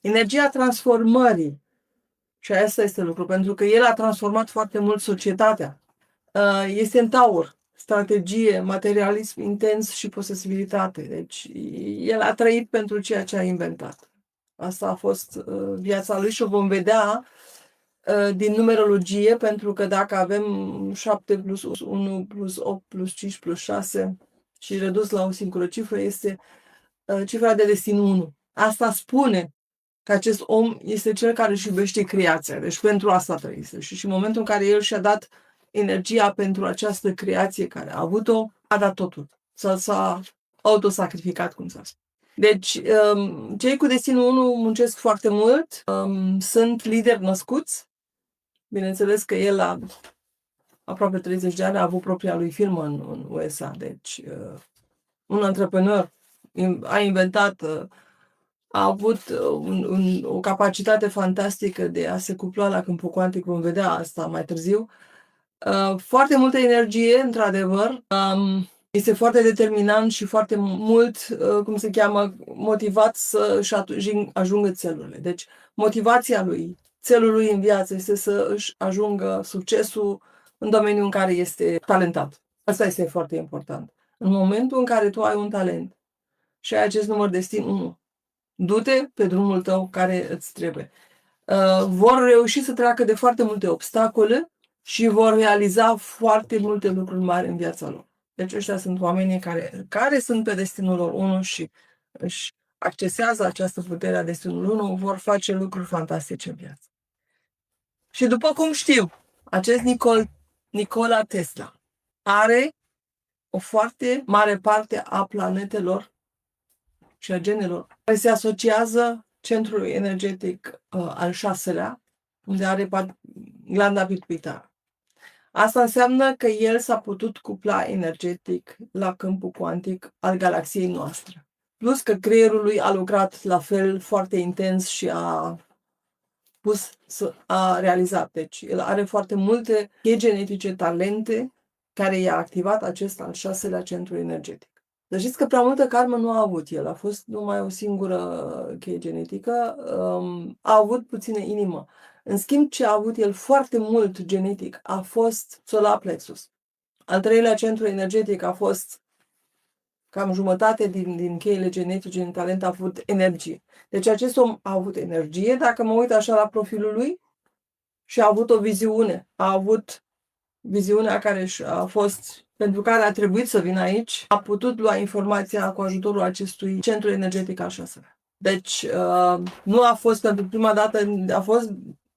Energia transformării. Și asta este lucru, pentru că el a transformat foarte mult societatea. Este în Taur, strategie, materialism intens și posesibilitate. Deci el a trăit pentru ceea ce a inventat. Asta a fost viața lui și o vom vedea din numerologie, pentru că dacă avem 7 plus 1 plus 8 plus 5 plus 6 și redus la o singură cifră, este cifra de destin 1. Asta spune că acest om este cel care își iubește creația. Deci pentru asta trăise. Și în momentul în care el și-a dat energia pentru această creație care a avut-o, a dat totul. S-a autosacrificat, cum s-a spus. Deci, cei cu destinul 1 muncesc foarte mult, sunt lideri născuți. Bineînțeles că el la aproape 30 de ani a avut propria lui firmă în USA. Deci, un antreprenor a inventat, a avut o capacitate fantastică de a se cupla la câmpul cuantic, vom vedea asta mai târziu. Foarte multă energie, într-adevăr. Este foarte determinant și foarte mult, cum se cheamă, motivat să-și ajungă țelurile. Deci, motivația lui, țelul lui în viață este să își ajungă succesul în domeniul în care este talentat. Asta este foarte important. În momentul în care tu ai un talent și ai acest număr destin 1, du-te pe drumul tău care îți trebuie. Vor reuși să treacă de foarte multe obstacole și vor realiza foarte multe lucruri mari în viața lor. Deci ăștia sunt oamenii care sunt pe destinul lor 1 și își accesează această putere a destinului 1, vor face lucruri fantastice în viață. Și după cum știu, acest Nikola Tesla are o foarte mare parte a planetelor și a genelor care se asociază centrului energetic al 6-lea, unde are glanda pituitară. Asta înseamnă că el s-a putut cupla energetic la câmpul cuantic al galaxiei noastre. Plus că creierul lui a lucrat la fel foarte intens și a realizat. Deci el are foarte multe chei genetice, talente, care i-a activat acest al 6-lea centru energetic. Să știți că prea multă karmă nu a avut el, a fost numai o singură cheie genetică, a avut puțină inimă. În schimb, ce a avut el foarte mult genetic a fost solar plexus. Al 3-lea centru energetic a fost cam jumătate din cheile genetice, din talent a avut energie. Deci acest om a avut energie, dacă mă uit așa la profilul lui, și a avut o viziune. A avut viziunea care a fost, pentru care a trebuit să vină aici, a putut lua informația cu ajutorul acestui centru energetic al 6-lea. Deci nu a fost pentru prima dată, a fost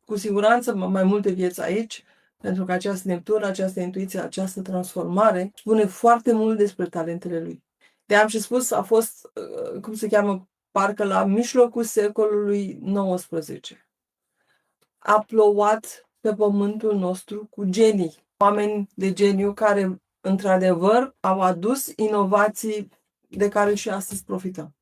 cu siguranță mai multe vieți aici, pentru că această Neptun, această intuiție, această transformare spune foarte mult despre talentele lui. De-am și spus, a fost, cum se cheamă, parcă la mijlocul secolului XIX. A plouat pe pământul nostru cu genii, oameni de geniu care, într-adevăr, au adus inovații de care și astăzi profităm.